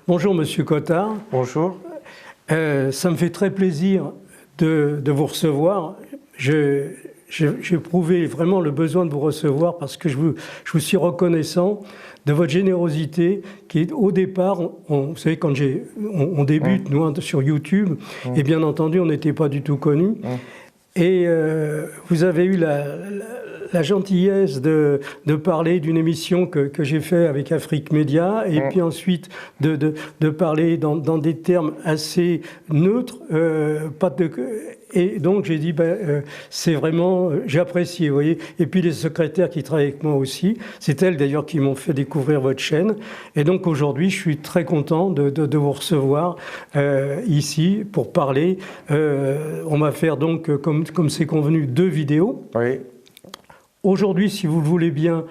Bonjour Monsieur Cottard. Bonjour. Ça me fait très plaisir de vous recevoir. J'éprouvais vraiment le besoin de vous recevoir parce que je vous suis reconnaissant de votre générosité qui est au départ, vous savez, quand on débute, nous, sur YouTube, et bien entendu, on n'était pas du tout connus. Et vous avez eu la gentillesse de parler d'une émission que j'ai fait avec Afrique Média, et puis ensuite de parler dans des termes assez neutres, et donc j'ai dit, c'est vraiment, j'ai apprécié, vous voyez. Et puis les secrétaires qui travaillent avec moi aussi, c'est elles d'ailleurs qui m'ont fait découvrir votre chaîne. Et donc aujourd'hui, je suis très content de vous recevoir ici pour parler. On va faire donc, comme c'est convenu, 2 vidéos. Oui. Aujourd'hui, si vous le voulez bien,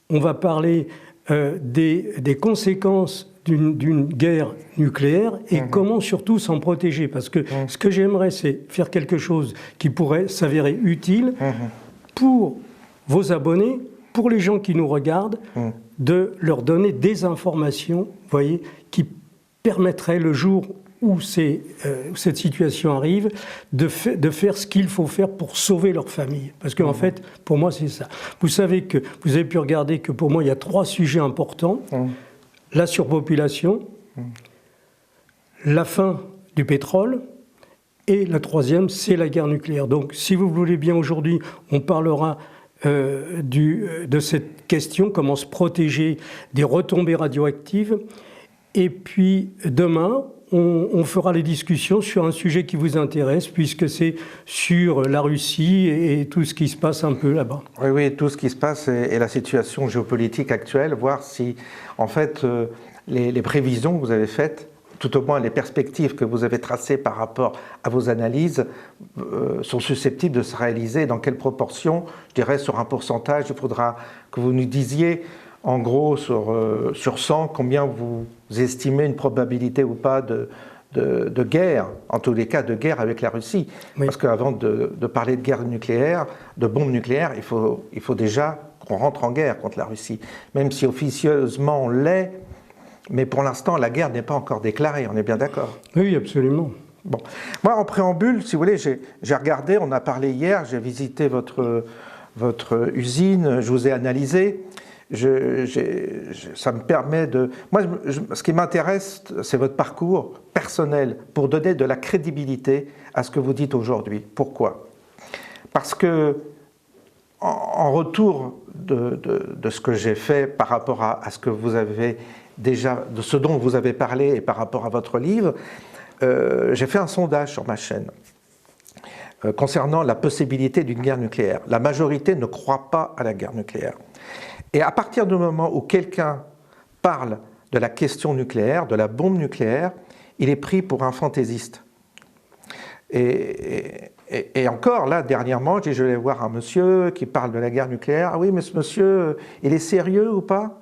on va parler des conséquences d'une guerre nucléaire et comment surtout s'en protéger. Parce que ce que j'aimerais, c'est faire quelque chose qui pourrait s'avérer utile pour vos abonnés, pour les gens qui nous regardent, de leur donner des informations, voyez, qui permettraient le jour où cette situation arrive, de faire ce qu'il faut faire pour sauver leur famille. Parce qu'en fait, pour moi, c'est ça. Vous savez que, vous avez pu regarder que pour moi, il y a 3 sujets importants. La surpopulation, la fin du pétrole, et la 3e, c'est la guerre nucléaire. Donc, si vous voulez bien, aujourd'hui, on parlera de cette question, comment se protéger des retombées radioactives. Et puis, demain, on fera les discussions sur un sujet qui vous intéresse, puisque c'est sur la Russie et tout ce qui se passe un peu là-bas. Oui, oui, tout ce qui se passe et la situation géopolitique actuelle, voir si, en fait, les prévisions que vous avez faites, tout au moins les perspectives que vous avez tracées par rapport à vos analyses, sont susceptibles de se réaliser. Dans quelle proportion? Je dirais sur un pourcentage, il faudra que vous nous disiez, en gros, sur 100, combien vous estimez une probabilité ou pas de guerre, en tous les cas de guerre avec la Russie. Oui. Parce qu'avant de parler de guerre nucléaire, de bombe nucléaire, il faut déjà qu'on rentre en guerre contre la Russie. Même si officieusement on l'est, mais pour l'instant la guerre n'est pas encore déclarée, on est bien d'accord? Oui, absolument. Bon. Moi, en préambule, si vous voulez, j'ai regardé, on a parlé hier, j'ai visité votre usine, je vous ai analysé. Ça me permet de... Moi, ce qui m'intéresse, c'est votre parcours personnel pour donner de la crédibilité à ce que vous dites aujourd'hui. Pourquoi? Parce que, en retour de ce que j'ai fait par rapport à ce que vous avez déjà, de ce dont vous avez parlé et par rapport à votre livre, j'ai fait un sondage sur ma chaîne concernant la possibilité d'une guerre nucléaire. La majorité ne croit pas à la guerre nucléaire. Et à partir du moment où quelqu'un parle de la question nucléaire, de la bombe nucléaire, il est pris pour un fantaisiste. Et encore, là, dernièrement, je vais voir un monsieur qui parle de la guerre nucléaire. Ah oui, mais ce monsieur, il est sérieux ou pas?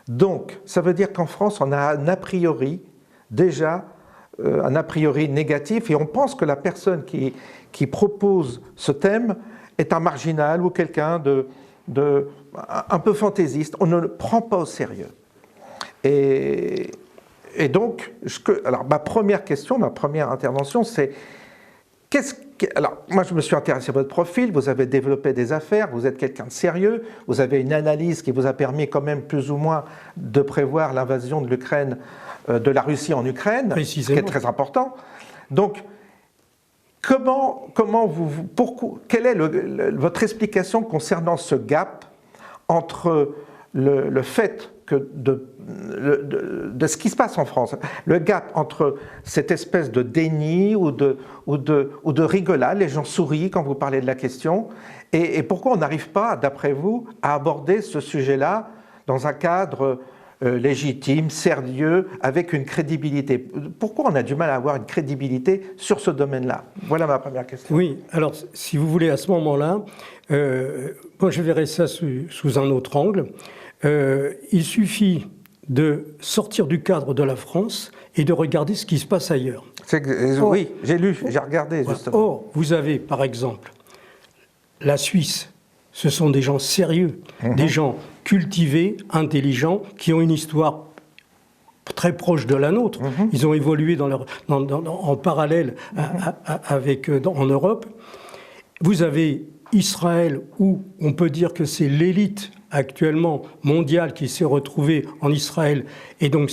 Donc, ça veut dire qu'en France, on a un a priori, déjà, un a priori négatif, et on pense que la personne qui propose ce thème est un marginal ou quelqu'un un peu fantaisiste, on ne le prend pas au sérieux. Et donc, alors ma première question, ma première intervention, c'est alors, moi je me suis intéressé à votre profil, vous avez développé des affaires, vous êtes quelqu'un de sérieux, vous avez une analyse qui vous a permis quand même plus ou moins de prévoir l'invasion de l'Ukraine, de la Russie en Ukraine, ce qui est très important. Donc, quelle est votre explication concernant ce gap entre le fait de ce qui se passe en France, le gap entre cette espèce de déni ou de rigolade, les gens sourient quand vous parlez de la question, et pourquoi on n'arrive pas, d'après vous, à aborder ce sujet-là dans un cadre légitime, sérieux, avec une crédibilité? Pourquoi on a du mal à avoir une crédibilité sur ce domaine-là? Voilà ma première question. Oui, alors si vous voulez, à ce moment-là, moi je verrais ça sous un autre angle. Il suffit de sortir du cadre de la France et de regarder ce qui se passe ailleurs. Oui, j'ai lu, j'ai regardé justement. Or, vous avez par exemple la Suisse, ce sont des gens sérieux, des gens cultivés, intelligents, qui ont une histoire très proche de la nôtre. Ils ont évolué en parallèle en Europe. Vous avez Israël, où on peut dire que c'est l'élite actuellement mondiale qui s'est retrouvée en Israël. Et donc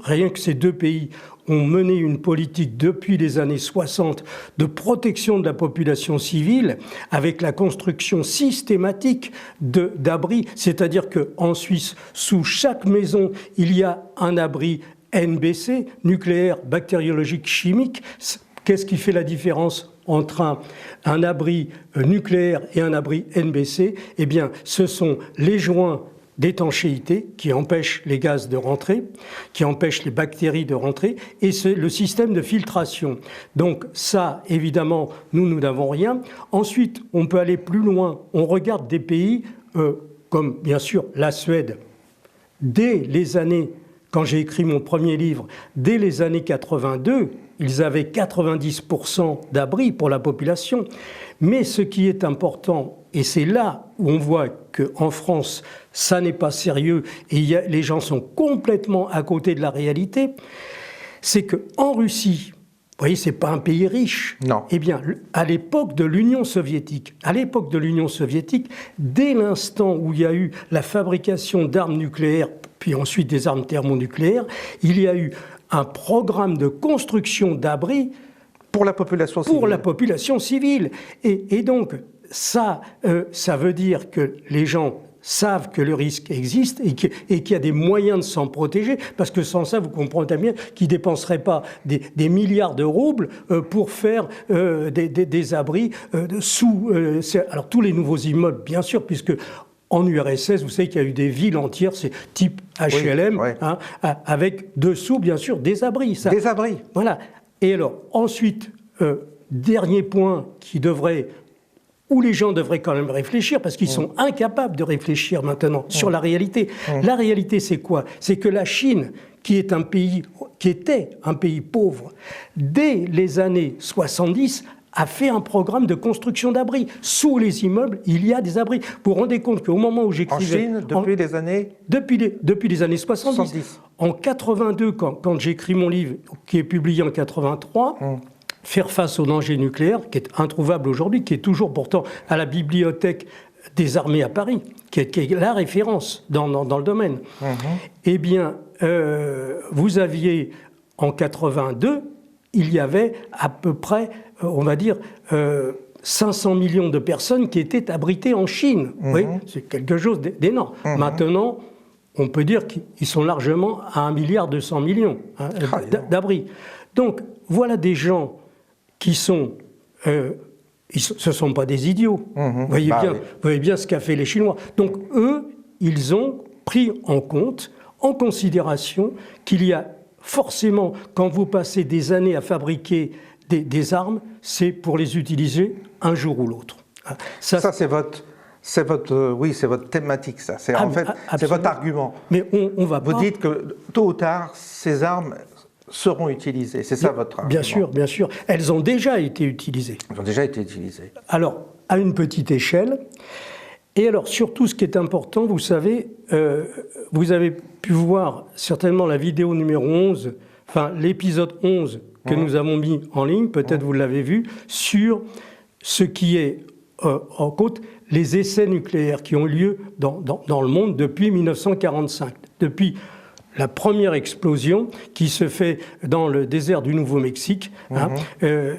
rien que ces deux pays ont mené une politique depuis les années 60 de protection de la population civile avec la construction systématique d'abris. C'est-à-dire qu'en Suisse, sous chaque maison, il y a un abri NBC, nucléaire, bactériologique, chimique. Qu'est-ce qui fait la différence entre un abri nucléaire et un abri NBC? Eh bien, ce sont les joints d'étanchéité qui empêchent les gaz de rentrer, qui empêchent les bactéries de rentrer, et c'est le système de filtration. Donc ça, évidemment, nous n'avons rien. Ensuite, on peut aller plus loin. On regarde des pays comme, bien sûr, la Suède. Dès les années, quand j'ai écrit mon premier livre, dès les années 82, ils avaient 90% d'abris pour la population. Mais ce qui est important, et c'est là où on voit qu'en France, ça n'est pas sérieux et les gens sont complètement à côté de la réalité, c'est qu'en Russie, vous voyez, ce n'est pas un pays riche. Non. Eh bien, à l'époque de l'Union soviétique, dès l'instant où il y a eu la fabrication d'armes nucléaires, puis ensuite des armes thermonucléaires, il y a eu un programme de construction d'abris pour la population civile. Pour la population civile. Et donc, ça veut dire que les gens savent que le risque existe et qu'il y a des moyens de s'en protéger, parce que sans ça, vous comprenez bien qu'ils ne dépenseraient pas des milliards de roubles pour faire des abris alors tous les nouveaux immeubles, bien sûr, puisque en URSS, vous savez qu'il y a eu des villes entières, c'est type HLM, oui. Hein, avec dessous, bien sûr, des abris. Ça. Des abris. Voilà. Et alors, ensuite, dernier point où les gens devraient quand même réfléchir, parce qu'ils sont incapables de réfléchir maintenant sur la réalité. La réalité, c'est quoi? C'est que la Chine, qui était un pays pauvre, dès les années 70, a fait un programme de construction d'abris. Sous les immeubles, il y a des abris. Vous vous rendez compte qu'au moment où j'écrivais... En Chine, depuis les années... Depuis les années 70. En 82, quand j'écris mon livre, qui est publié en 83... Faire face au danger nucléaire, qui est introuvable aujourd'hui, qui est toujours pourtant à la bibliothèque des armées à Paris, qui est la référence dans le domaine. Eh bien, vous aviez, en 82, il y avait à peu près, on va dire, 500 millions de personnes qui étaient abritées en Chine. Oui, c'est quelque chose d'énorme. Maintenant, on peut dire qu'ils sont largement à 1,2 milliard d'abris. Donc, voilà des gens qui sont... ce ne sont pas des idiots. Vous voyez bien ce qu'a fait les Chinois. Donc, eux, ils ont pris en considération qu'il y a forcément, quand vous passez des années à fabriquer des armes, c'est pour les utiliser un jour ou l'autre. Ça c'est votre thématique, ça. C'est votre argument. Mais on va Vous dites que tôt ou tard, ces armes seront utilisées. C'est ça votre argument. Bien sûr, bien sûr. Elles ont déjà été utilisées. Elles ont déjà été utilisées. Alors, à une petite échelle. Et alors, surtout, ce qui est important, vous savez, vous avez pu voir certainement la vidéo numéro 11, enfin l'épisode 11 que nous avons mis en ligne, peut-être vous l'avez vu, sur ce qui est, en côte, les essais nucléaires qui ont eu lieu dans le monde depuis 1945, depuis la première explosion qui se fait dans le désert du Nouveau-Mexique,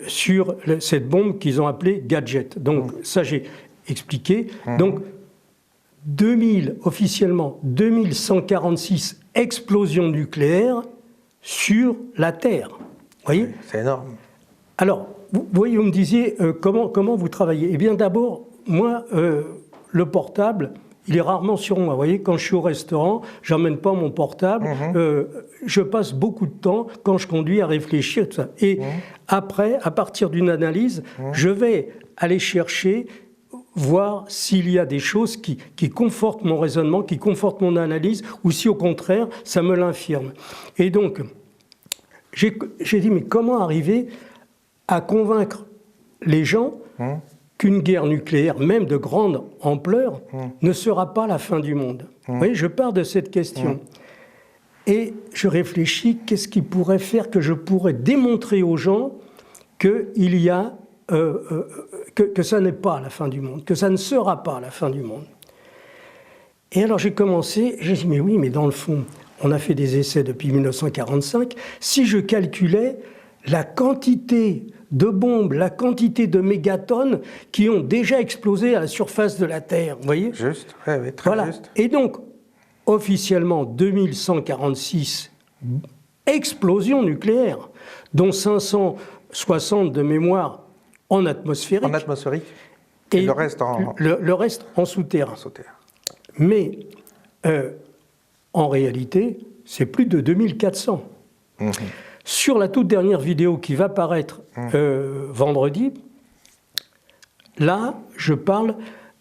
sur cette bombe qu'ils ont appelée Gadget. Donc ça, j'ai expliqué. Donc, officiellement, 2146 explosions nucléaires sur la Terre. Vous voyez ? C'est énorme. Alors, vous voyez, vous me disiez comment vous travaillez. Eh bien, d'abord, moi, le portable, il est rarement sur moi. Vous voyez, quand je suis au restaurant, je n'emmène pas mon portable. Je passe beaucoup de temps, quand je conduis, à réfléchir, tout ça. Et après, à partir d'une analyse, je vais aller chercher, voir s'il y a des choses qui confortent mon raisonnement, qui confortent mon analyse, ou si au contraire, ça me l'infirme. Et donc, j'ai dit, mais comment arriver à convaincre les gens qu'une guerre nucléaire, même de grande ampleur, ne sera pas la fin du monde. Vous voyez, je pars de cette question. Et je réfléchis, qu'est-ce qui pourrait faire que je pourrais démontrer aux gens qu'il y a, que ça n'est pas la fin du monde, que ça ne sera pas la fin du monde. Et alors j'ai commencé, j'ai dit, mais oui, mais dans le fond, on a fait des essais depuis 1945, si je calculais la quantité de bombes, la quantité de mégatonnes qui ont déjà explosé à la surface de la Terre, vous voyez ? Juste, oui, très juste. Et donc, officiellement, 2146 explosions nucléaires, dont 560 de mémoire en atmosphérique. En atmosphérique. Et le reste le reste en souterrain. Mais en réalité, c'est plus de 2400. Sur la toute dernière vidéo qui va paraître vendredi, là, je parle,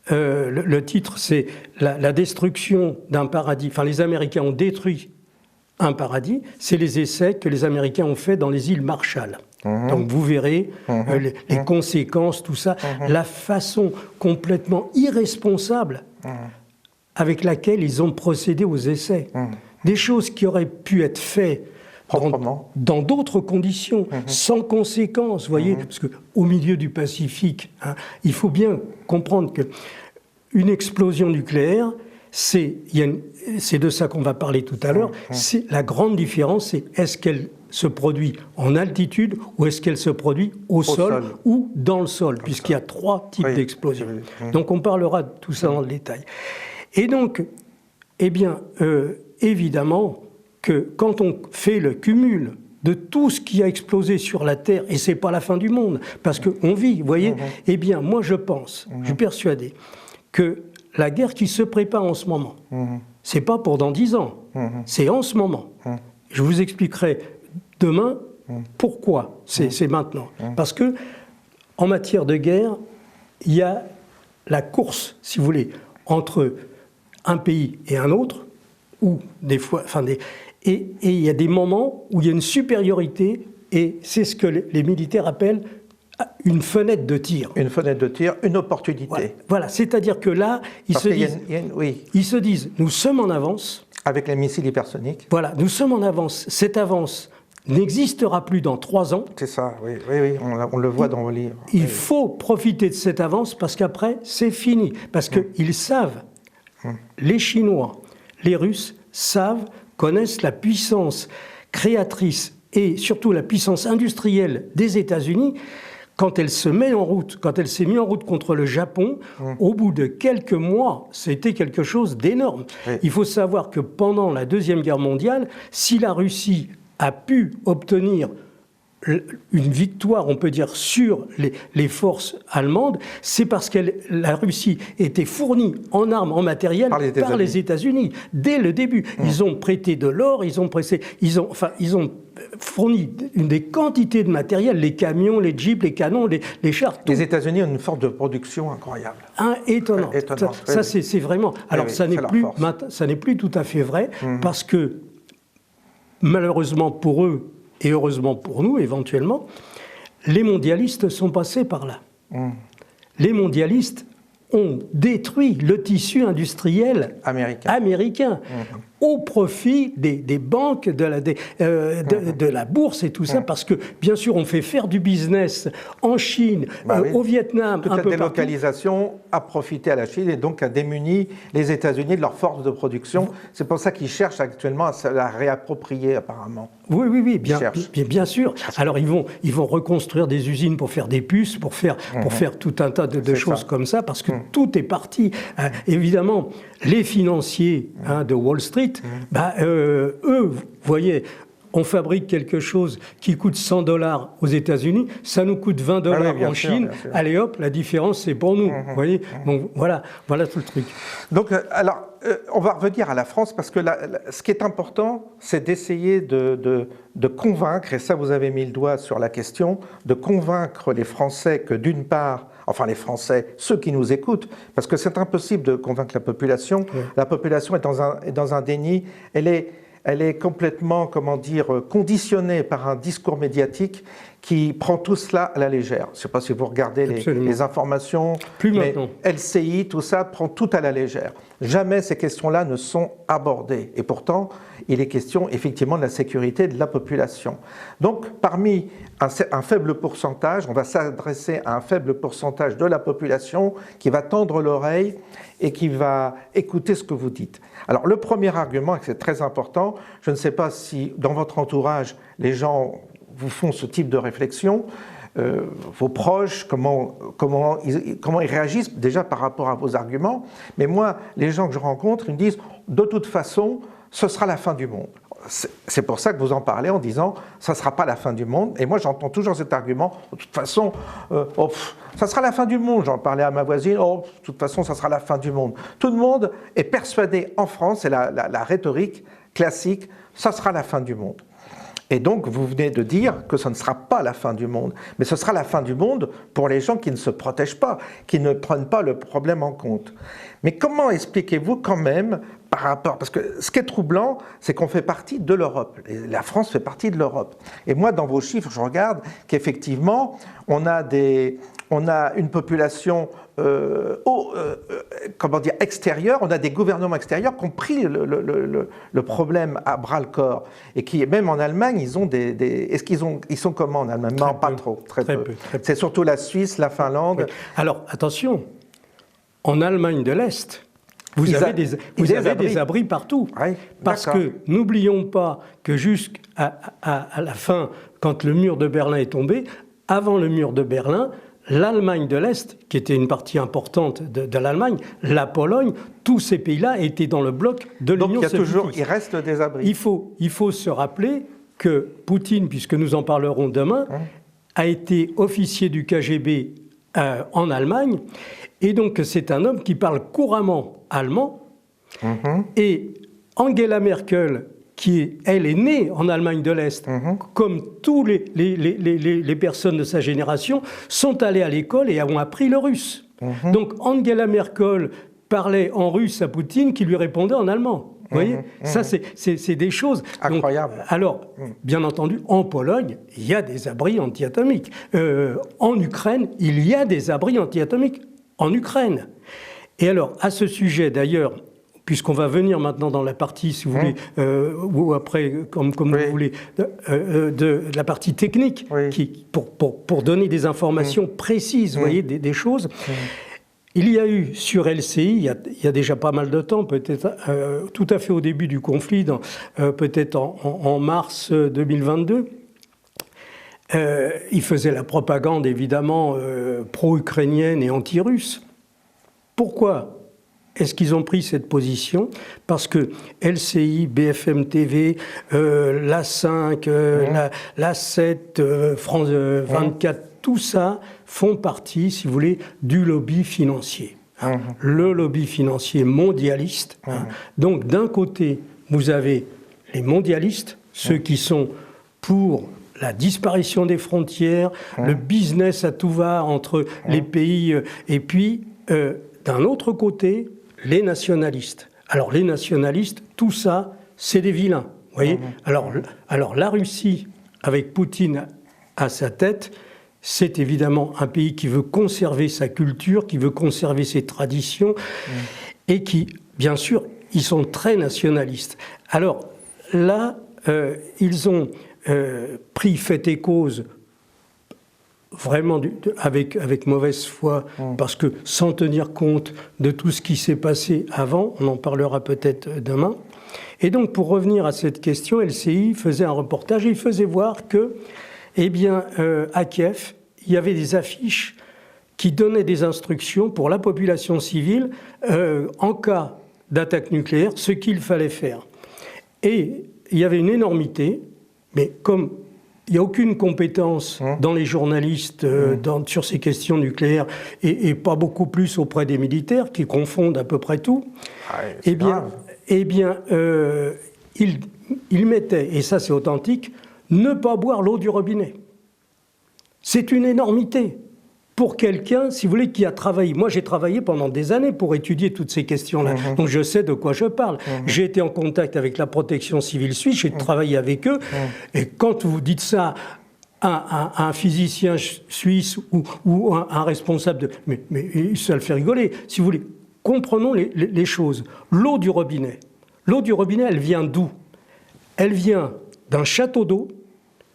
le titre c'est la destruction d'un paradis. Enfin, les Américains ont détruit un paradis. C'est les essais que les Américains ont faits dans les îles Marshall. Donc vous verrez les conséquences, tout ça, la façon complètement irresponsable avec laquelle ils ont procédé aux essais. Des choses qui auraient pu être faites dans d'autres conditions, sans conséquences, voyez, parce qu'au milieu du Pacifique, hein, il faut bien comprendre qu'une explosion nucléaire, c'est de ça qu'on va parler tout à l'heure, c'est la grande différence, c'est est-ce qu'elle se produit en altitude ou est-ce qu'elle se produit au sol ou dans le sol, puisqu'il y a 3 types d'explosions. Donc on parlera de tout ça dans le détail. Et donc, eh bien, évidemment, que quand on fait le cumul de tout ce qui a explosé sur la Terre, et c'est pas la fin du monde, parce qu'on vit, vous voyez, eh bien, moi je pense, je suis persuadé, que la guerre qui se prépare en ce moment, c'est pas pour dans 10 ans, c'est en ce moment. Je vous expliquerai demain pourquoi c'est maintenant. Parce que, en matière de guerre, il y a la course, si vous voulez, entre un pays et un autre, ou des fois, et il y a des moments où il y a une supériorité, et c'est ce que les militaires appellent une fenêtre de tir. Une fenêtre de tir, une opportunité. Voilà. C'est-à-dire que là, ils se disent, nous sommes en avance. Avec les missiles hypersoniques. Voilà, nous sommes en avance. Cette avance n'existera plus dans 3 ans. C'est ça, oui, on le voit dans vos livres. Il faut profiter de cette avance parce qu'après, c'est fini. Parce qu'ils savent, les Chinois, les Russes savent, connaissent la puissance créatrice et surtout la puissance industrielle des États-Unis. Quand elle se met en route, quand elle s'est mise en route contre le Japon, au bout de quelques mois, c'était quelque chose d'énorme. Il faut savoir que pendant la Deuxième Guerre mondiale, si la Russie a pu obtenir une victoire, on peut dire, sur les forces allemandes, c'est parce que la Russie était fournie en armes, en matériel par les États-Unis. Dès le début, ils ont prêté de l'or, ils ont fourni des quantités de matériel, les camions, les jeeps, les canons, les chars. Les États-Unis ont une force de production incroyable. Étonnant. Ça c'est vraiment... Alors ça n'est plus tout à fait vrai, parce que malheureusement pour eux, et heureusement pour nous, éventuellement, les mondialistes sont passés par là. Les mondialistes ont détruit le tissu industriel américain au profit des banques, de la bourse et tout ça, parce que, bien sûr, on fait faire du business en Chine, au Vietnam, toute la délocalisation a profité à la Chine et donc a démuni les États-Unis de leur force de production. C'est pour ça qu'ils cherchent actuellement à se la réapproprier, apparemment. Oui, bien sûr. Alors, ils vont reconstruire des usines pour faire des puces, pour faire tout un tas de choses comme ça, parce que tout est parti. Évidemment, les financiers de Wall Street, eux, vous voyez, on fabrique quelque chose qui coûte $100 aux États-Unis, ça nous coûte $20 en Chine. Allez hop, la différence c'est pour nous. Vous voyez, donc voilà tout le truc. Donc, alors, on va revenir à la France parce que ce qui est important, c'est d'essayer de convaincre, et ça vous avez mis le doigt sur la question, de convaincre les Français que d'une part, enfin les Français, ceux qui nous écoutent, parce que c'est impossible de convaincre la population. La population est dans un déni, elle est complètement, conditionnée par un discours médiatique qui prend tout cela à la légère. Je ne sais pas si vous regardez les informations, plus mais maintenant. LCI, tout ça prend tout à la légère. Jamais ces questions-là ne sont abordées. Et pourtant, il est question effectivement de la sécurité de la population. Donc, parmi un faible pourcentage, on va s'adresser à un faible pourcentage de la population qui va tendre l'oreille et qui va écouter ce que vous dites. Alors, le premier argument, et c'est très important, je ne sais pas si dans votre entourage, les gens vous font ce type de réflexion, vos proches, comment ils réagissent déjà par rapport à vos arguments. Mais moi, les gens que je rencontre, ils me disent, de toute façon, ce sera la fin du monde. C'est pour ça que vous en parlez en disant, ça ne sera pas la fin du monde. Et moi, j'entends toujours cet argument, de toute façon, ça sera la fin du monde. J'en parlais à ma voisine, de toute façon, ça sera la fin du monde. Tout le monde est persuadé en France, c'est la rhétorique classique, ça sera la fin du monde. Et donc, vous venez de dire que ce ne sera pas la fin du monde, mais ce sera la fin du monde pour les gens qui ne se protègent pas, qui ne prennent pas le problème en compte. Mais comment expliquez-vous quand même par rapport... Parce que ce qui est troublant, c'est qu'on fait partie de l'Europe. La France fait partie de l'Europe. Et moi, dans vos chiffres, je regarde qu'effectivement, on a une population extérieure, on a des gouvernements extérieurs qui ont pris le problème à bras-le-corps. Et qui, même en Allemagne, ils ont ils sont comment en Allemagne? Non, pas trop, très peu. C'est surtout la Suisse, la Finlande. Oui. Alors, attention, en Allemagne de l'Est, vous avez des abris partout. Oui, parce que n'oublions pas que jusqu'à la fin, quand le mur de Berlin est tombé, avant le mur de Berlin, l'Allemagne de l'Est, qui était une partie importante de l'Allemagne, la Pologne, tous ces pays-là étaient dans le bloc de l'Union soviétique. Donc il reste des abris. Il faut se rappeler que Poutine, puisque nous en parlerons demain, a été officier du KGB en Allemagne, et donc c'est un homme qui parle couramment allemand, et Angela Merkel, elle est née en Allemagne de l'Est, comme tous les personnes de sa génération, sont allées à l'école et ont appris le russe. Donc Angela Merkel parlait en russe à Poutine qui lui répondait en allemand. Vous voyez, ça c'est des choses incroyables. Alors, bien entendu, en Pologne, il y a des abris anti-atomiques. En Ukraine, il y a des abris anti-atomiques en Ukraine. Et alors, à ce sujet d'ailleurs, puisqu'on va venir maintenant dans la partie, si vous voulez, ou après, comme vous voulez, de la partie technique, pour donner des informations précises, vous voyez, des choses. Il y a eu sur LCI, il y a déjà pas mal de temps, peut-être tout à fait au début du conflit, peut-être en mars 2022, il faisait la propagande évidemment pro-ukrainienne et anti-russe. Pourquoi est-ce qu'ils ont pris cette position? Parce que LCI, BFM TV, la 5, la 7, France 24, tout ça font partie, si vous voulez, du lobby financier. Le lobby financier mondialiste. Donc d'un côté, vous avez les mondialistes, ceux qui sont pour la disparition des frontières, le business à tout va entre les pays, et puis d'un autre côté, les nationalistes. Alors les nationalistes, tout ça, c'est des vilains. Vous voyez ? Alors la Russie, avec Poutine à sa tête, c'est évidemment un pays qui veut conserver sa culture, qui veut conserver ses traditions, et qui, bien sûr, ils sont très nationalistes. Alors là, ils ont pris fait et cause vraiment avec mauvaise foi, parce que sans tenir compte de tout ce qui s'est passé avant, on en parlera peut-être demain. Et donc, pour revenir à cette question, LCI faisait un reportage et il faisait voir que, eh bien, à Kiev, il y avait des affiches qui donnaient des instructions pour la population civile en cas d'attaque nucléaire, ce qu'il fallait faire. Et il y avait une énormité, mais comme il n'y a aucune compétence dans les journalistes sur ces questions nucléaires et pas beaucoup plus auprès des militaires qui confondent à peu près tout, il mettait, et ça c'est authentique, ne pas boire l'eau du robinet. C'est une énormité pour quelqu'un, si vous voulez, qui a travaillé. Moi, j'ai travaillé pendant des années pour étudier toutes ces questions-là. Donc, je sais de quoi je parle. J'ai été en contact avec la protection civile suisse, j'ai travaillé avec eux. Et quand vous dites ça un physicien suisse ou un responsable de... Mais ça le fait rigoler. Si vous voulez, comprenons les choses. L'eau du robinet, elle vient d'où? Elle vient d'un château d'eau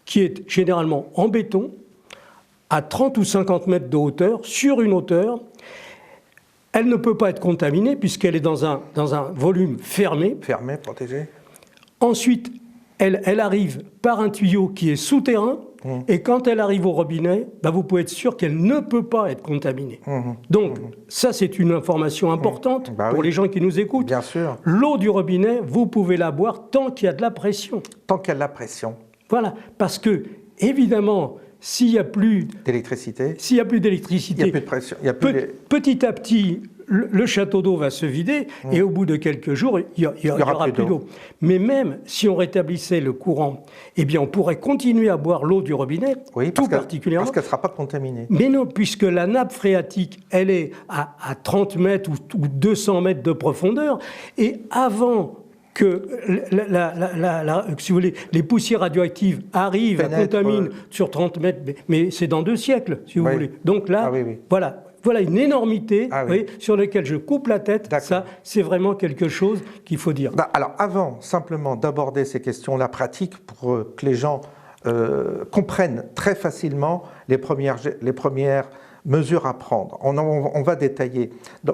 qui est généralement en béton, à 30 ou 50 mètres de hauteur, sur une hauteur. Elle ne peut pas être contaminée puisqu'elle est dans un volume fermé. Fermé, protégé. Ensuite, elle arrive par un tuyau qui est souterrain, et quand elle arrive au robinet, vous pouvez être sûr qu'elle ne peut pas être contaminée. Donc, ça, c'est une information importante pour les gens qui nous écoutent. Bien sûr. L'eau du robinet, vous pouvez la boire tant qu'il y a de la pression. Tant qu'il y a de la pression. Voilà, parce que, évidemment, s'il n'y a plus d'électricité, il n'y a plus d'électricité, il n'y a plus de pression. Petit à petit, le château d'eau va se vider et au bout de quelques jours, il n'y aura plus d'eau. Mais même si on rétablissait le courant, eh bien, on pourrait continuer à boire l'eau du robinet, tout particulièrement. Parce qu'elle ne sera pas contaminée. Mais non, puisque la nappe phréatique, elle est à 30 mètres ou 200 mètres de profondeur, et avant que si vous voulez, les poussières radioactives arrivent à contaminer sur 30 mètres, mais c'est dans 2 siècles, si vous voulez. Donc là, voilà une énormité sur laquelle je coupe la tête. Ça, c'est vraiment quelque chose qu'il faut dire. Alors, avant simplement d'aborder ces questions-là pratiques, pour que les gens comprennent très facilement les premières mesures à prendre. On va détailler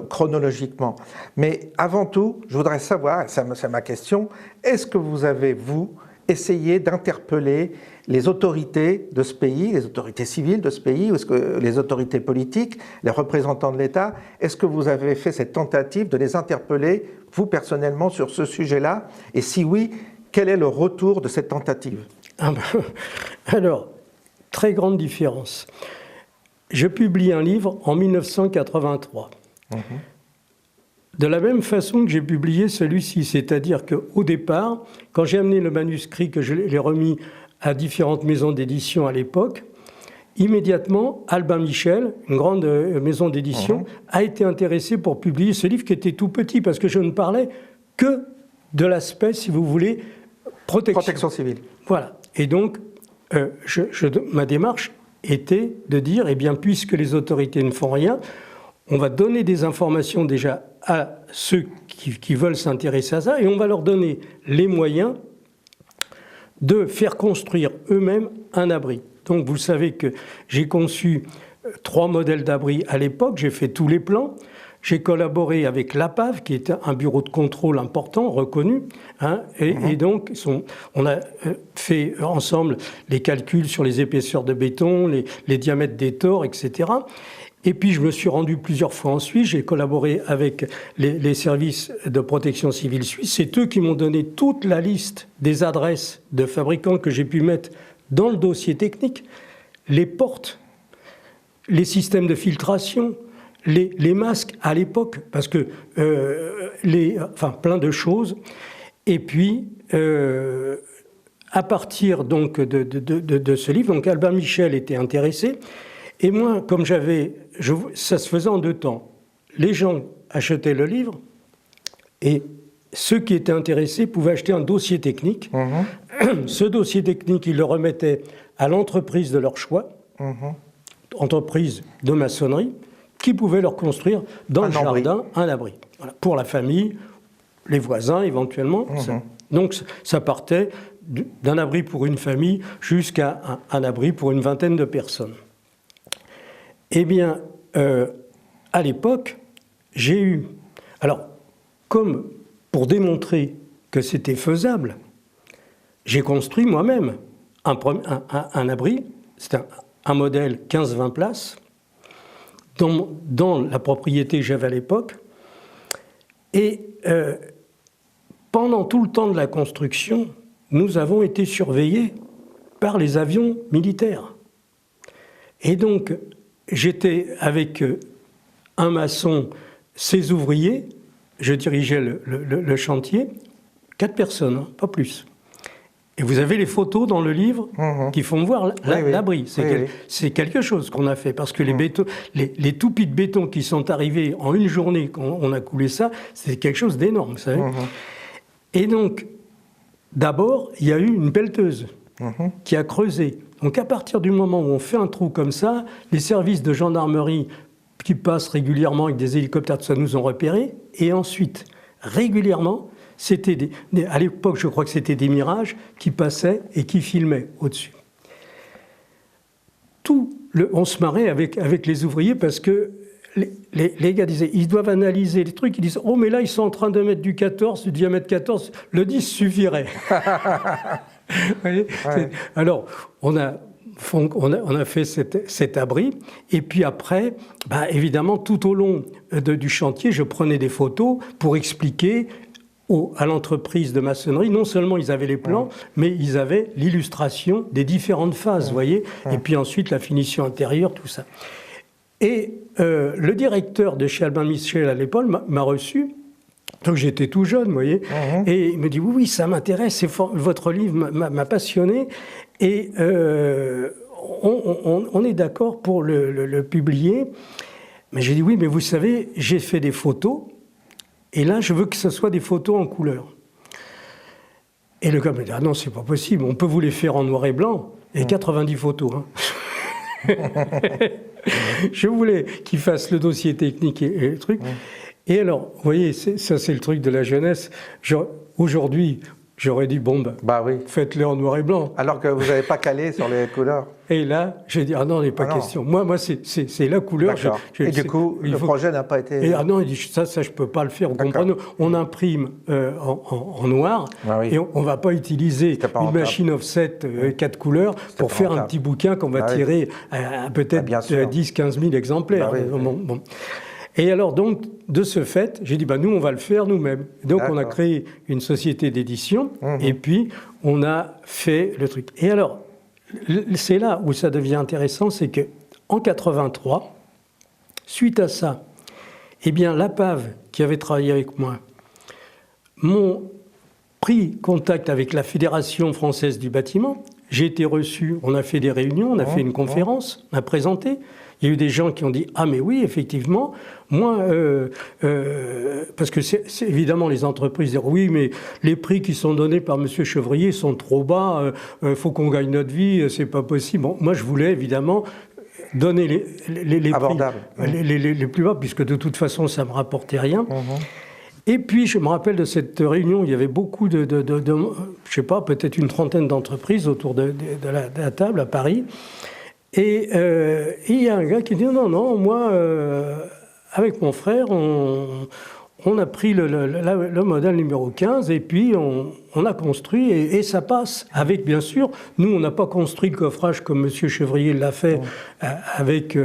chronologiquement. Mais avant tout, je voudrais savoir, c'est ma question, est-ce que vous avez, vous, essayé d'interpeller les autorités de ce pays, les autorités civiles de ce pays, ou est-ce que les autorités politiques, les représentants de l'État, est-ce que vous avez fait cette tentative de les interpeller, vous personnellement, sur ce sujet-là? Et si oui, quel est le retour de cette tentative? Alors, très grande différence. Je publie un livre en 1983. De la même façon que j'ai publié celui-ci, c'est-à-dire qu'au départ, quand j'ai amené le manuscrit, que je l'ai remis à différentes maisons d'édition à l'époque, immédiatement, Albin Michel, une grande maison d'édition, a été intéressé pour publier ce livre qui était tout petit, parce que je ne parlais que de l'aspect, si vous voulez, protection civile. Voilà. Et donc, ma démarche était de dire, eh bien, puisque les autorités ne font rien, on va donner des informations déjà à ceux qui veulent s'intéresser à ça, et on va leur donner les moyens de faire construire eux-mêmes un abri. Donc vous savez que j'ai conçu 3 modèles d'abri à l'époque, j'ai fait tous les plans, j'ai collaboré avec l'APAV, qui est un bureau de contrôle important, reconnu, et donc on a fait ensemble les calculs sur les épaisseurs de béton, les diamètres des tors, etc. Et puis je me suis rendu plusieurs fois en Suisse, j'ai collaboré avec les services de protection civile suisses. C'est eux qui m'ont donné toute la liste des adresses de fabricants que j'ai pu mettre dans le dossier technique, les portes, les systèmes de filtration, les masques à l'époque, parce que plein de choses. Et puis à partir donc de ce livre, donc Albin Michel était intéressé. Et moi, comme ça se faisait en 2 temps. Les gens achetaient le livre et ceux qui étaient intéressés pouvaient acheter un dossier technique. Ce dossier technique, ils le remettaient à l'entreprise de leur choix, entreprise de maçonnerie, qui pouvait leur construire dans le jardin un abri. Voilà. Pour la famille, les voisins éventuellement. Donc ça partait d'un abri pour une famille jusqu'à un abri pour une vingtaine de personnes. Eh bien, à l'époque, j'ai eu... Alors, comme pour démontrer que c'était faisable, j'ai construit moi-même un abri. C'est un modèle 15-20 places dans la propriété que j'avais à l'époque. Et pendant tout le temps de la construction, nous avons été surveillés par les avions militaires. Et donc, j'étais avec un maçon, ses ouvriers, je dirigeais le chantier, 4 personnes, pas plus. Et vous avez les photos dans le livre qui font voir l'abri. C'est quelque chose qu'on a fait, parce que les toupies de béton qui sont arrivés en une journée, quand on a coulé ça, c'est quelque chose d'énorme, vous savez. Et donc, d'abord, il y a eu une pelleteuse qui a creusé Donc à partir du moment où on fait un trou comme ça, les services de gendarmerie qui passent régulièrement avec des hélicoptères, tout ça, nous ont repérés. Et ensuite, régulièrement, c'était à l'époque, je crois que c'était des Mirages qui passaient et qui filmaient au-dessus. On se marrait avec les ouvriers parce que les gars disaient, ils doivent analyser les trucs, ils disent, oh mais là ils sont en train de mettre du 14, du diamètre 14, le 10 suffirait. Vous voyez, ouais. Alors, on a fait cet abri, et puis après, évidemment, tout au long du chantier, je prenais des photos pour expliquer à l'entreprise de maçonnerie, non seulement ils avaient les plans, mais ils avaient l'illustration des différentes phases, vous voyez, et puis ensuite la finition intérieure, tout ça. Et le directeur de chez Albin Michel à l'époque m'a reçu, donc j'étais tout jeune, vous voyez, et il me dit oui, ça m'intéresse, votre livre m'a passionné, et on est d'accord pour le publier. Mais j'ai dit oui, mais vous savez, j'ai fait des photos, et là, je veux que ce soit des photos en couleur. Et le gars me dit, ah non, c'est pas possible, on peut vous les faire en noir et blanc, et 90 photos. Hein. Je voulais qu'il fasse le dossier technique et le truc. Et alors, vous voyez, ça c'est le truc de la jeunesse. Aujourd'hui, j'aurais dit, bon, oui. Faites-le en noir et blanc. Alors que vous n'avez pas calé sur les couleurs. Et là, j'ai dit, ah non, il n'est pas question. Moi c'est la couleur. Et du coup, le projet n'a pas été... Et, ah non, il dit, ça je ne peux pas le faire. Vous comprenez ? On imprime en noir, et on ne va pas utiliser une machine offset 4 couleurs pour faire un petit bouquin qu'on va tirer à peut-être 10-15 000 exemplaires. Bon. Et alors, donc, de ce fait, j'ai dit, nous, on va le faire nous-mêmes. Donc, on a créé une société d'édition, et puis, on a fait le truc. Et alors, c'est là où ça devient intéressant, c'est qu'en 83, suite à ça, eh bien, l'APAV, qui avait travaillé avec moi, m'ont pris contact avec la Fédération française du bâtiment. J'ai été reçu, on a fait des réunions, on a fait une conférence, on a présenté. Il y a eu des gens qui ont dit « Ah mais oui, effectivement, moi, parce que c'est évidemment les entreprises disent « Oui, mais les prix qui sont donnés par M. Chevrier sont trop bas, faut qu'on gagne notre vie, c'est pas possible. » Bon, moi, je voulais évidemment donner les prix les plus bas, puisque de toute façon, ça ne me rapportait rien. Et puis, je me rappelle de cette réunion, il y avait beaucoup je ne sais pas, peut-être une trentaine d'entreprises autour de la table à Paris. Et il y a un gars qui dit non, moi, avec mon frère, on a pris le modèle numéro 15 et puis on a construit et ça passe. Avec, bien sûr, nous, on n'a pas construit le coffrage comme M. Chevrier l'a fait avec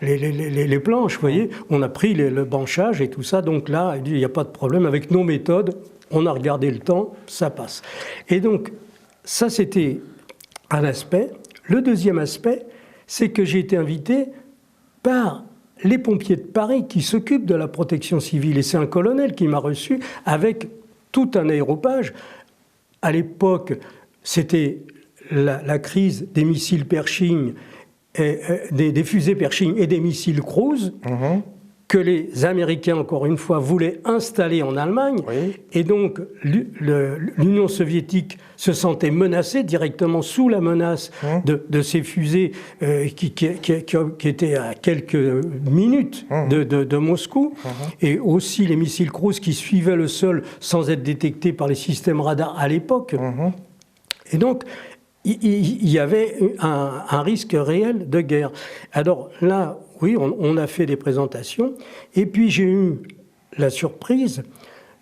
les planches, vous voyez. On a pris le banchage et tout ça, donc là, il n'y a pas de problème. Avec nos méthodes, on a regardé le temps, ça passe. Et donc, ça, c'était un aspect. Le deuxième aspect, c'est que j'ai été invité par les pompiers de Paris qui s'occupent de la protection civile. Et c'est un colonel qui m'a reçu avec tout un aéropage. À l'époque, c'était la crise des missiles Pershing, des fusées Pershing et des missiles Cruise, que les Américains, encore une fois, voulaient installer en Allemagne. Et donc, l'Union soviétique se sentait menacée, directement sous la menace de ces fusées qui étaient à quelques minutes de Moscou. Et aussi les missiles Cruise qui suivaient le sol sans être détectés par les systèmes radars à l'époque. Et donc, il y avait un risque réel de guerre. Alors là, oui, on a fait des présentations, et puis j'ai eu la surprise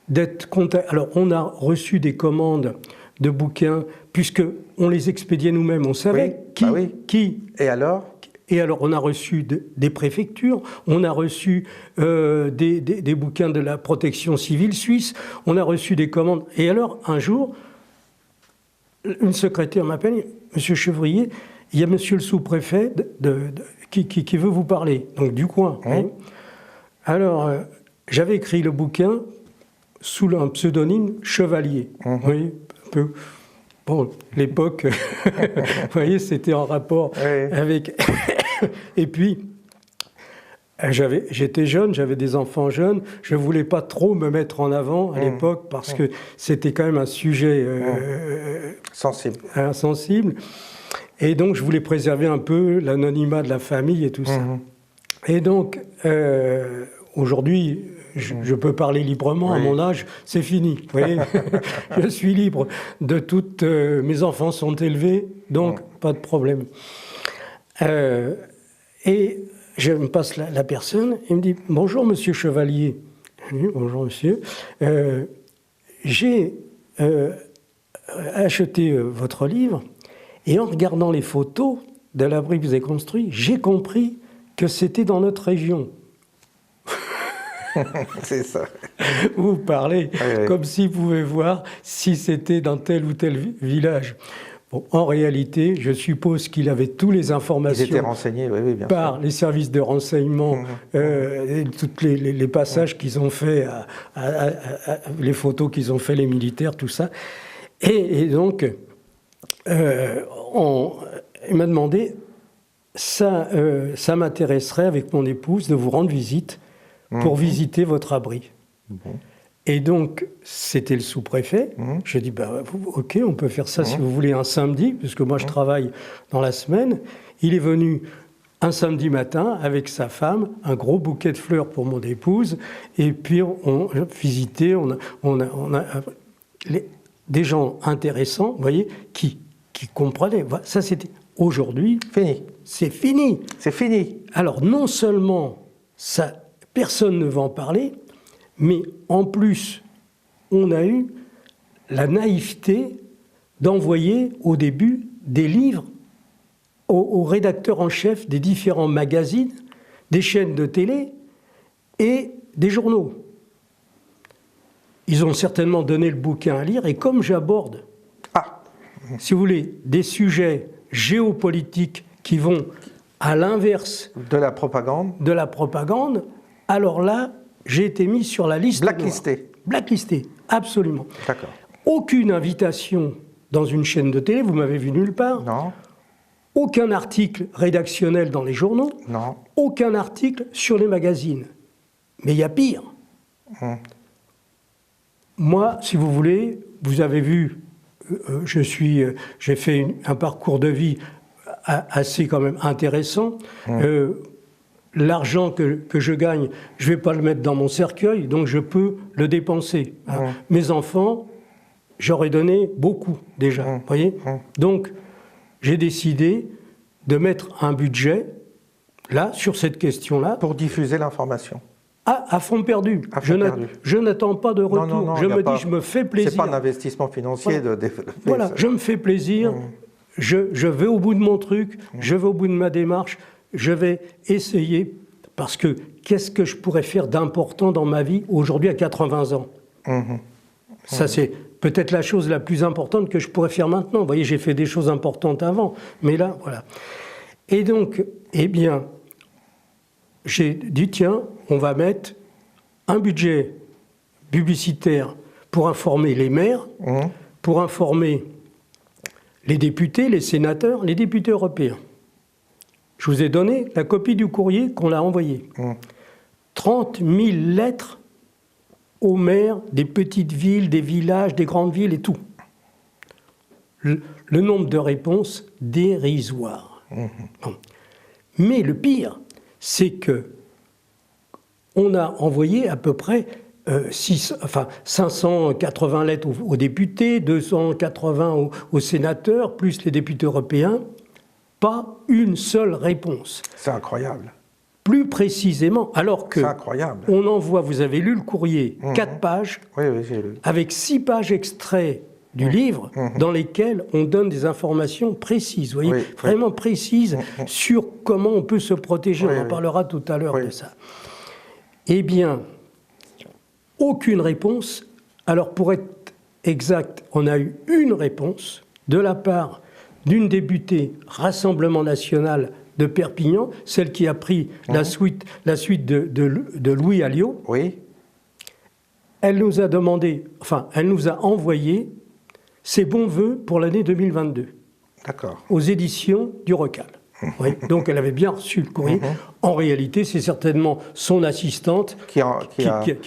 d'être contacté. Alors, on a reçu des commandes de bouquins, puisqu'on les expédiait nous-mêmes, on savait qui. Et alors ? Et alors, on a reçu des préfectures, on a reçu des bouquins de la protection civile suisse, on a reçu des commandes. Et alors, un jour, une secrétaire m'appelle, « Monsieur Chevrier, il y a monsieur le sous-préfet qui veut vous parler, donc du coin. » Alors, j'avais écrit le bouquin sous un pseudonyme Chevalier. Oui, un peu. Bon, l'époque, vous voyez, c'était en rapport avec... Et puis, j'étais jeune, j'avais des enfants jeunes, je ne voulais pas trop me mettre en avant à l'époque parce que c'était quand même un sujet sensible. Et donc, je voulais préserver un peu l'anonymat de la famille et tout ça. Et donc, aujourd'hui, je peux parler librement. À mon âge, c'est fini. Vous voyez je suis libre de toutes. Mes enfants sont élevés, donc pas de problème. Et je me passe la personne, il me dit « Bonjour, monsieur Chevalier. » Je dis « Bonjour, monsieur. J'ai acheté votre livre et en regardant les photos de l'abri que vous avez construit, j'ai compris que c'était dans notre région. » C'est ça. Vous parlez comme si vous pouvez voir si c'était dans tel ou tel village. Bon, en réalité, je suppose qu'il avait toutes les informations. Ils étaient renseignés, oui, bien par sûr. les services de renseignement, et tous les passages qu'ils ont fait, les photos qu'ils ont fait les militaires, tout ça. Et donc, il m'a demandé, ça m'intéresserait avec mon épouse de vous rendre visite pour visiter votre abri. Et donc, c'était le sous-préfet. J'ai dit, ok, on peut faire ça si vous voulez un samedi, puisque moi je travaille dans la semaine. Il est venu un samedi matin avec sa femme, un gros bouquet de fleurs pour mon épouse, et puis on visitait, on a des gens intéressants, vous voyez, qui comprenaient. Ça, c'était aujourd'hui. Fini. C'est fini. C'est fini. Alors, non seulement ça, personne ne va en parler, mais en plus, on a eu la naïveté d'envoyer au début des livres aux rédacteurs en chef des différents magazines, des chaînes de télé et des journaux. Ils ont certainement donné le bouquin à lire, et comme j'aborde, si vous voulez, des sujets géopolitiques qui vont à l'inverse de la propagande, alors là, j'ai été mis sur la liste blacklisté. noire. Blacklisté, absolument. D'accord. Aucune invitation dans une chaîne de télé, vous m'avez vu nulle part. Non. Aucun article rédactionnel dans les journaux. Non. Aucun article sur les magazines. Mais il y a pire. Moi, si vous voulez, vous avez vu, j'ai fait un parcours de vie assez quand même intéressant. L'argent que je gagne, je ne vais pas le mettre dans mon cercueil, donc je peux le dépenser. Mes enfants, j'aurais donné beaucoup déjà, voyez. Donc, j'ai décidé de mettre un budget, là, sur cette question-là. Pour diffuser l'information. À fond perdu. Je n'attends pas de retour. Non, je me dis, je me fais plaisir. C'est pas un investissement financier de développer. Voilà, je me fais plaisir. Je vais au bout de mon truc, je vais au bout de ma démarche. Je vais essayer, parce que qu'est-ce que je pourrais faire d'important dans ma vie aujourd'hui à 80 ans ? Ça, c'est peut-être la chose la plus importante que je pourrais faire maintenant. Vous voyez, j'ai fait des choses importantes avant, mais là, voilà. Et donc, eh bien, j'ai dit, tiens, on va mettre un budget publicitaire pour informer les maires, pour informer les députés, les sénateurs, les députés européens. Je vous ai donné la copie du courrier qu'on a envoyé. 30 000 lettres aux maires des petites villes, des villages, des grandes villes et tout. Le nombre de réponses dérisoire. Bon. Mais le pire, c'est que on a envoyé à peu près 580 lettres aux députés, 280 aux sénateurs, plus les députés européens. Pas une seule réponse. C'est incroyable. Plus précisément, alors que on envoie, vous avez lu le courrier, 4 pages, oui, j'ai lu. Avec 6 pages extraits du livre, dans lesquels on donne des informations précises, vous voyez, vraiment précises sur comment on peut se protéger. On en parlera tout à l'heure de ça. Eh bien, aucune réponse. Alors, pour être exact, on a eu une réponse de la part d'une députée Rassemblement National de Perpignan, celle qui a pris la suite de Louis Alliot. Oui. Elle nous a demandé, elle nous a envoyé ses bons voeux pour l'année 2022. D'accord. Aux éditions du Recal. Oui, donc elle avait bien reçu le courrier. En réalité, c'est certainement son assistante qui a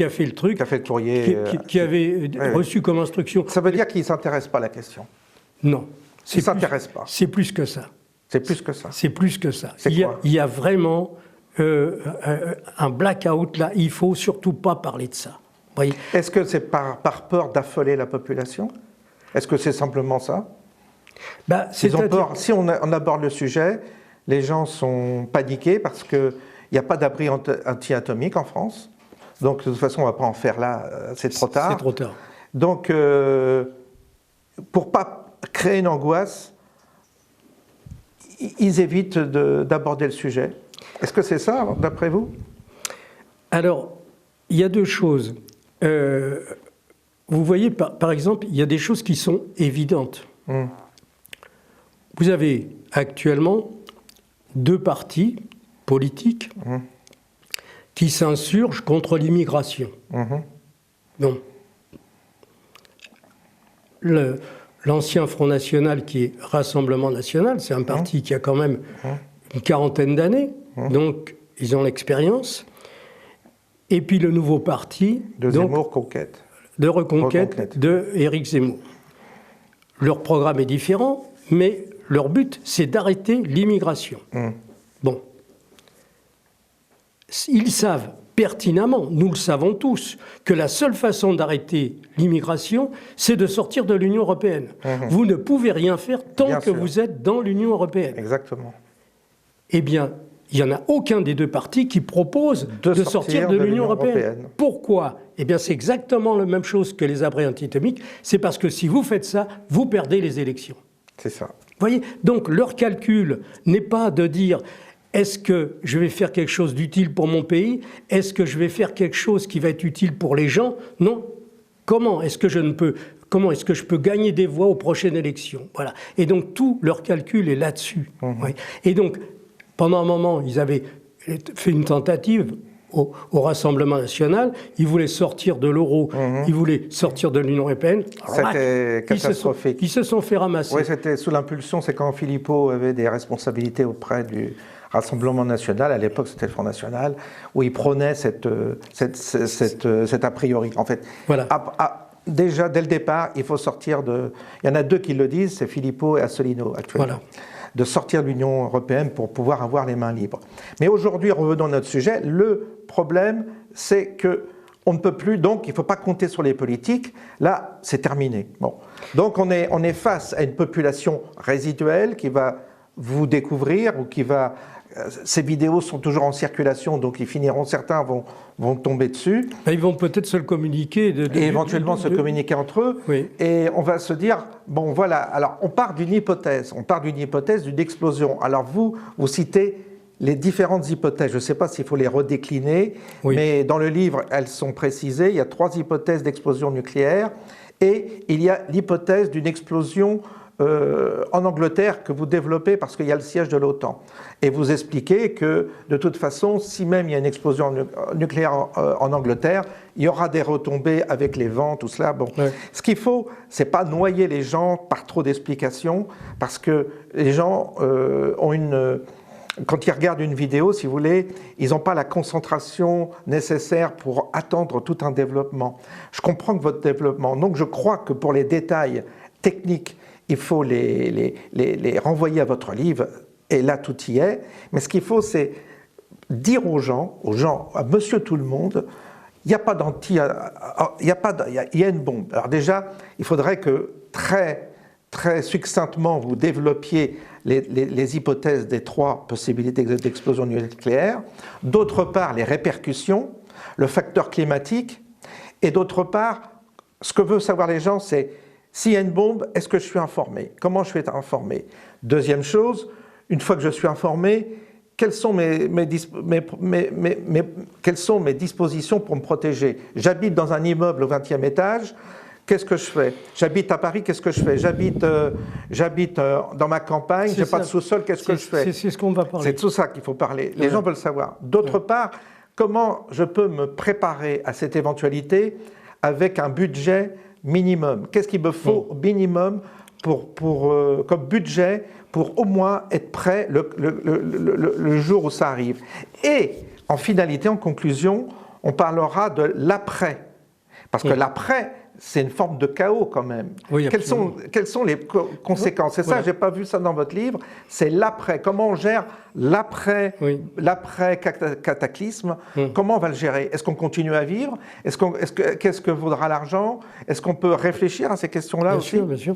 fait le truc, qui a fait le courrier, qui avait reçu comme instruction. Ça veut dire qu'il ne s'intéresse pas à la question. Non. Il ne s'intéresse pas. C'est plus que ça. C'est plus que ça. C'est plus que ça. C'est quoi ? Il y a vraiment un blackout là. Il ne faut surtout pas parler de ça. Voyez ? Est-ce que c'est par peur d'affoler la population ? Est-ce que c'est simplement ça ? Ils ont peur. Si on aborde le sujet, les gens sont paniqués parce qu'il n'y a pas d'abri anti-atomique en France. Donc de toute façon, on ne va pas en faire là, c'est trop tard. C'est trop tard. Donc, pour ne pas créer une angoisse, ils évitent d'aborder le sujet. Est-ce que c'est ça, d'après vous ? Alors, il y a deux choses. Vous voyez, par exemple, il y a des choses qui sont évidentes. Vous avez actuellement 2 partis politiques qui s'insurgent contre l'immigration. Donc, l'ancien Front National, qui est Rassemblement National, c'est un parti qui a quand même une 40aine d'années, donc ils ont l'expérience. Et puis le nouveau parti de Zemmour, Conquête. De Reconquête de Éric Zemmour. Leur programme est différent, mais leur but, c'est d'arrêter l'immigration. Bon. Ils savent pertinemment, nous le savons tous, que la seule façon d'arrêter l'immigration, c'est de sortir de l'Union européenne. Vous ne pouvez rien faire tant que vous êtes dans l'Union européenne. Exactement. Eh bien, il n'y en a aucun des 2 partis qui propose de sortir de l'Union européenne. Pourquoi ? Eh bien, c'est exactement la même chose que les abris anti-atomiques. C'est parce que si vous faites ça, vous perdez les élections. C'est ça. Vous voyez ? Donc, leur calcul n'est pas de dire « est-ce que je vais faire quelque chose d'utile pour mon pays ? Est-ce que je vais faire quelque chose qui va être utile pour les gens ?» Non. Comment est-ce que je peux gagner des voix aux prochaines élections ? Voilà. Et donc, tout leur calcul est là-dessus. Oui. Et donc, pendant un moment, ils avaient fait une tentative au Rassemblement National. Ils voulaient sortir de l'euro, ils voulaient sortir de l'Union européenne. C'était catastrophique. Ils se sont fait ramasser. Oui, c'était sous l'impulsion, c'est quand Philippot avait des responsabilités auprès du Rassemblement National, à l'époque c'était le Front National, où il prônait cet a priori. En fait, voilà. Déjà, dès le départ, il faut sortir de... Il y en a 2 qui le disent, c'est Philippot et Asselineau, actuellement. Voilà. De sortir de l'Union européenne pour pouvoir avoir les mains libres. Mais aujourd'hui, revenons à notre sujet, le problème, c'est qu'on ne peut plus, donc il ne faut pas compter sur les politiques, là, c'est terminé. Bon. Donc on est face à une population résiduelle qui va vous découvrir, ou qui va... Ces vidéos sont toujours en circulation, donc ils finiront, certains vont tomber dessus. Ils vont peut-être se le communiquer. Et éventuellement se communiquer entre eux. Oui. Et on va se dire, bon voilà, alors on part d'une hypothèse, d'une explosion. Alors vous citez les différentes hypothèses. Je ne sais pas s'il faut les redécliner, mais dans le livre, elles sont précisées. Il y a 3 hypothèses d'explosion nucléaire, et il y a l'hypothèse d'une explosion en Angleterre que vous développez parce qu'il y a le siège de l'OTAN. Et vous expliquez que, de toute façon, si même il y a une explosion nucléaire en Angleterre, il y aura des retombées avec les vents, tout cela. Bon. Ouais. Ce qu'il faut, c'est pas noyer les gens par trop d'explications, parce que les gens ont une... Quand ils regardent une vidéo, si vous voulez, ils n'ont pas la concentration nécessaire pour attendre tout un développement. Je comprends que votre développement... Donc je crois que pour les détails techniques, il faut les renvoyer à votre livre, et là tout y est. Mais ce qu'il faut, c'est dire aux gens, à monsieur tout le monde, il n'y a pas il y a une bombe. Alors déjà, il faudrait que très succinctement vous développiez les hypothèses des 3 possibilités d'explosion nucléaire. D'autre part, les répercussions, le facteur climatique. Et d'autre part, ce que veulent savoir les gens, c'est s'il y a une bombe, est-ce que je suis informé ? Comment je suis informé ? Deuxième chose, une fois que je suis informé, quelles sont quelles sont mes dispositions pour me protéger ? J'habite dans un immeuble au 20e étage, qu'est-ce que je fais ? J'habite à Paris, qu'est-ce que je fais ? J'habite dans ma campagne, je n'ai pas de sous-sol, qu'est-ce que je fais ? C'est ce qu'on va parler. C'est de tout ça qu'il faut parler. Les gens veulent savoir. D'autre part, comment je peux me préparer à cette éventualité avec un budget minimum? Qu'est-ce qu'il me faut minimum comme budget pour au moins être prêt le jour où ça arrive? Et en finalité, en conclusion, on parlera de l'après. Parce que l'après, c'est une forme de chaos quand même. Oui, quelles sont les conséquences? C'est ça, j'ai pas vu ça dans votre livre. C'est l'après. Comment on gère l'après, cataclysme? Comment on va le gérer? Est-ce qu'on continue à vivre? Qu'est-ce que vaudra l'argent? Est-ce qu'on peut réfléchir à ces questions-là aussi? Bien sûr.